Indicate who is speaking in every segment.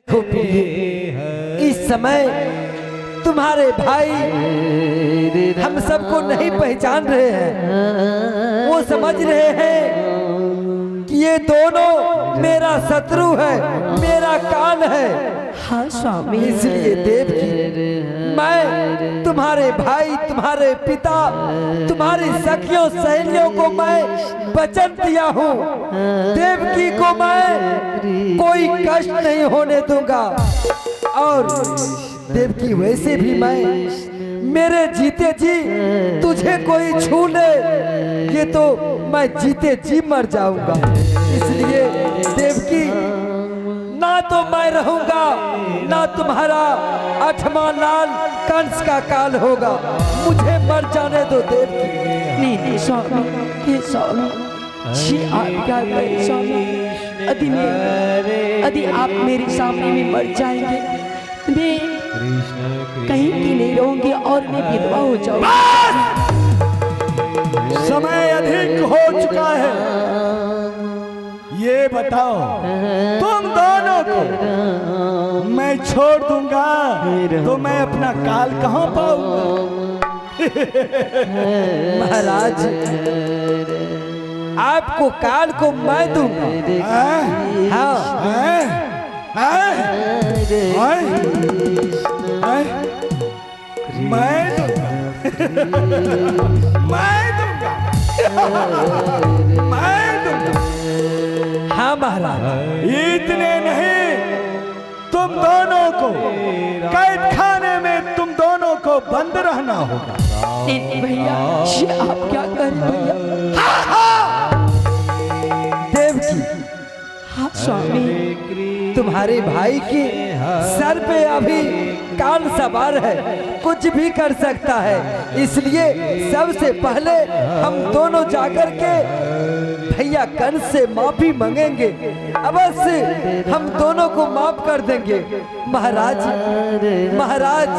Speaker 1: इस समय तुम्हारे भाई हम सबको नहीं पहचान रहे हैं। वो समझ रहे हैं कि ये दोनों मेरा शत्रु है, मेरा काल है।
Speaker 2: हाँ स्वामी,
Speaker 1: इसलिए देवकी मैं तुम्हारे भाई, तुम्हारे पिता, तुम्हारी सखियों सहेलियों को मैं वचन दिया हूँ, देवकी को मैं कोई कष्ट नहीं होने दूंगा। और देवकी वैसे भी मैं मेरे जीते जी तुझे कोई छू ले ये तो मैं जीते जी मर जाऊंगा। इसलिए देवकी ना तो मैं रहूंगा, ना तुम्हारा आठवां लाल कंस का काल होगा। मुझे मर जाने दो देवकी।
Speaker 2: नहीं स्वामी, ये स्वामी जी आप क्या करें स्वामी। यदि आप मेरे सामने में मर जाएंगे, मैं कहीं की नहीं रहूंगी और मैं विधवा हो जाऊंगी।
Speaker 3: समय अधिक हो चुका है। ये बताओ तुम दोनों को मैं छोड़ दूंगा तो मैं अपना काल कहाँ पाऊंगा?
Speaker 1: महाराज आपको काल को मैं दूंगा। हाँ हाँ महाराज।
Speaker 3: इतने नहीं, तुम दोनों को कैद खाने में तुम दोनों को बंद रहना होगा।
Speaker 2: भैया आप क्या कर रहे भैया?
Speaker 1: देवकी
Speaker 2: हाँ स्वामी,
Speaker 1: तुम्हारे भाई की सर पे अभी काल सवार है, कुछ भी कर सकता है। इसलिए सबसे पहले हम दोनों जाकर के भैया कंस से माफी मांगेंगे। अवश्य हम दोनों को माफ कर देंगे। महाराज महाराज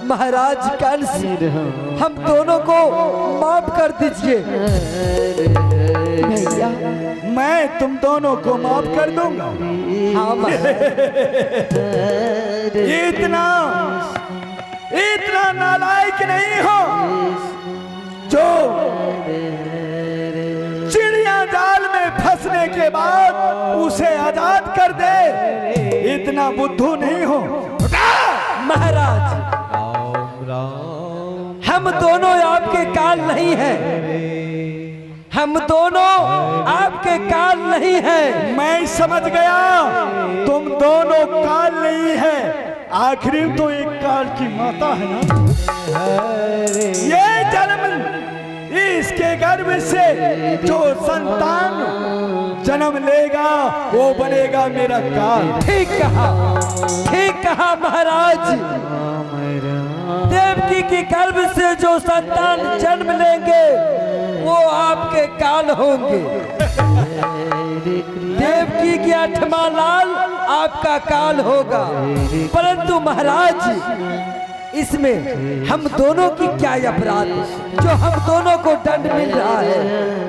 Speaker 1: महाराज कंस, हम दोनों को माफ कर दीजिए।
Speaker 2: भैया
Speaker 3: मैं तुम दोनों को माफ कर दूंगा।
Speaker 1: हाँ
Speaker 3: इतना नालायक नहीं हो जो चिड़िया जाल में फंसने के बाद उसे आजाद कर दे। इतना बुद्धू नहीं हो।
Speaker 1: महाराज हम दोनों आपके काल नहीं हैं, हम दोनों आपके काल नहीं हैं।
Speaker 3: मैं समझ गया तुम दोनों काल नहीं है। आखिर तो एक काल की माता है ना। ये जन्म इसके गर्भ से जो संतान जन्म लेगा वो बनेगा मेरा काल।
Speaker 1: ठीक कहा महाराज। देवकी के गर्भ से जो संतान जन्म लेंगे वो आपके काल होंगे। देवकी के आठवां लाल आपका काल होगा। परंतु महाराज इसमें हम दोनों की क्या अपराध जो हम दोनों को दंड मिल रहा है?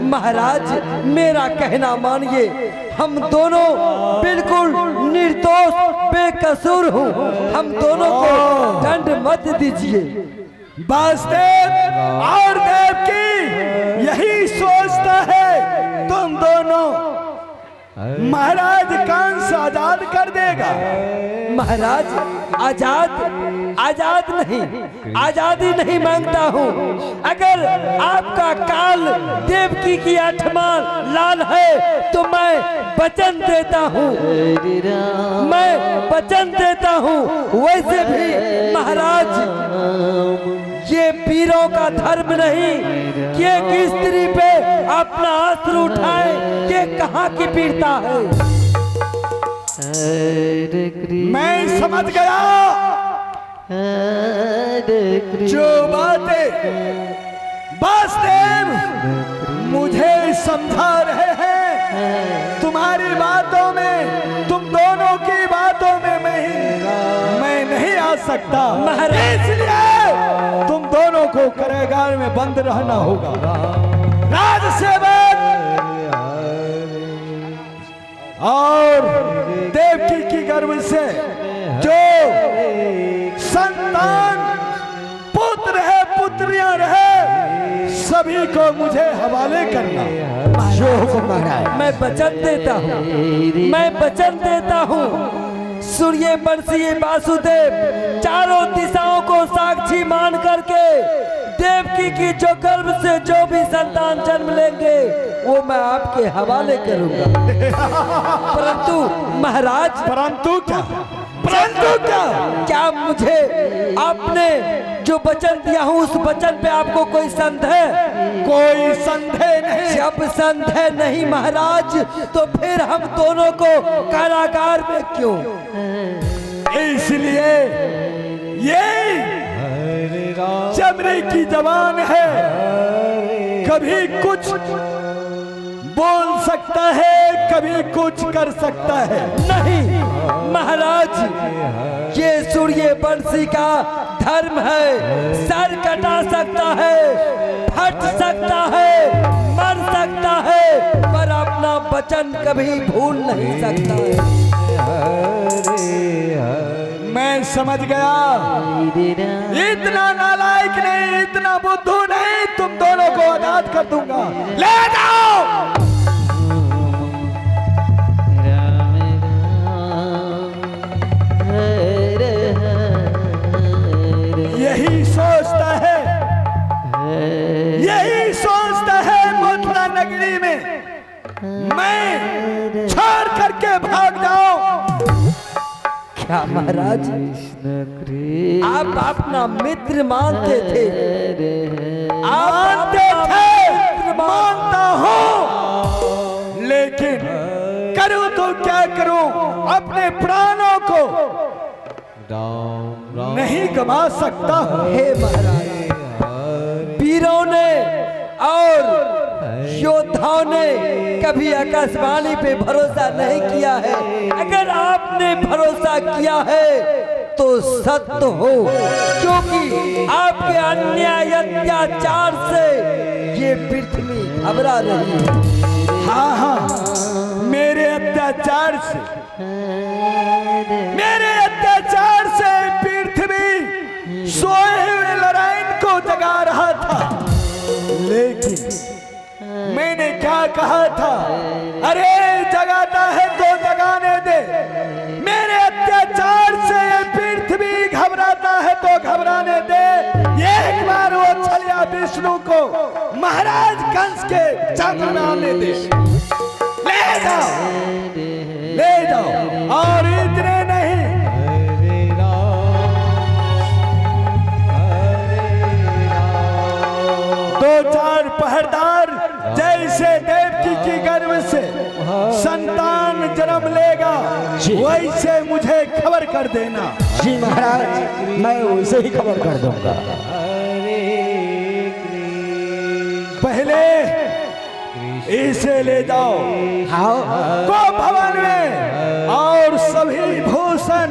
Speaker 1: महाराज मेरा कहना मानिए, हम दोनों बिल्कुल निर्दोष बेकसूर हूँ। हम दोनों को दंड मत दीजिए।
Speaker 3: वासुदेव और देवकी यही सोचता है तुम दोनों महाराज कंस आजाद कर देगा।
Speaker 1: महाराज आजाद नहीं, आजादी नहीं मांगता हूँ। अगर आपका काल देवकी की आठवां लाल है तो मैं वचन देता हूँ, मैं वचन देता हूँ। वैसे भी महाराज ये पीरों का धर्म नहीं कि एक स्त्री पे अपना अस्त्र उठाए कि कहाँ की पीड़ता है।
Speaker 3: मैं समझ गया जो बातें वासुदेव मुझे समझा रहे हैं। तुम्हारी बातों में, तुम दोनों की बातों में मैं नहीं आ सकता। इसलिए तुम दोनों को कारागार में बंद रहना होगा। राजसेवक और देवकी की गर्भ से जो संतान पुत्र है पुत्रियां रहे सभी को मुझे हवाले करना।
Speaker 1: जो हुक्म महाराज। मैं वचन देता हूँ, मैं वचन देता हूँ, सूर्य वंशी वासुदेव चारों दिशाओं को साक्षी मान करके देवकी की जो गर्भ से जो भी संतान जन्म लेंगे वो मैं आपके हवाले करूंगा। परंतु महाराज,
Speaker 3: परंतु क्या, परंतु क्या,
Speaker 1: क्या मुझे आपने जो वचन दिया हूँ उस वचन पे आपको कोई संदेह?
Speaker 3: कोई संदेह नहीं।
Speaker 1: जब संदेह नहीं महाराज तो फिर हम दोनों को कारागार में क्यों?
Speaker 3: इसलिए ये चमड़े की जबान है, कभी कुछ बोल सकता है कभी कुछ कर सकता है।
Speaker 1: नहीं महाराज, ये सूर्य वंशी का धर्म है, सर कटा सकता है, फट सकता है, मर सकता है, पर अपना वचन कभी भूल नहीं सकता है।
Speaker 3: मैं समझ गया, इतना नालायक नहीं, इतना बुद्धू नहीं, तुम दोनों को आजाद कर दूंगा। ले जाओ। यही सोचता है, यही सोचता है मथुरा नगरी में मैं छोड़ करके भाग जाऊं।
Speaker 1: क्या महाराज, आप अपना मित्र मानते थे?
Speaker 3: मानते थे, मानता हूं, लेकिन करूं तो क्या करूं, अपने प्राणों को नहीं गवा सकता।
Speaker 1: हे महाराज, वीरों ने और योद्धाओं ने कभी आकाशवाणी पे भरोसा नहीं किया है। अगर आपने भरोसा किया है तो सत्य हो, क्योंकि आपके अन्याय अत्याचार से ये पृथ्वी घबरा रही है।
Speaker 3: हाँ हाँ, मेरे अत्याचार से, मेरे अत्याचार से पृथ्वी सोए हुए नारायण को जगा रहा था। लेकिन मैंने क्या कहा था, अरे जगाता है तो जगाने दे। मेरे अत्याचार से पृथ्वी घबराता है तो घबराने दे। एक बार वो छलिया विष्णु को महाराज कंस के जंग में आने दे। ले जाओ, ले जाओ। और इतने नहीं, दो चार पहरेदार जैसे देवकी की गर्भ से संतान जन्म लेगा वैसे मुझे खबर कर देना।
Speaker 4: जी महाराज, मैं वैसे ही खबर कर दूंगा।
Speaker 3: पहले इसे ले जाओ
Speaker 4: हाँ,
Speaker 3: को भवन में और सभी भूषण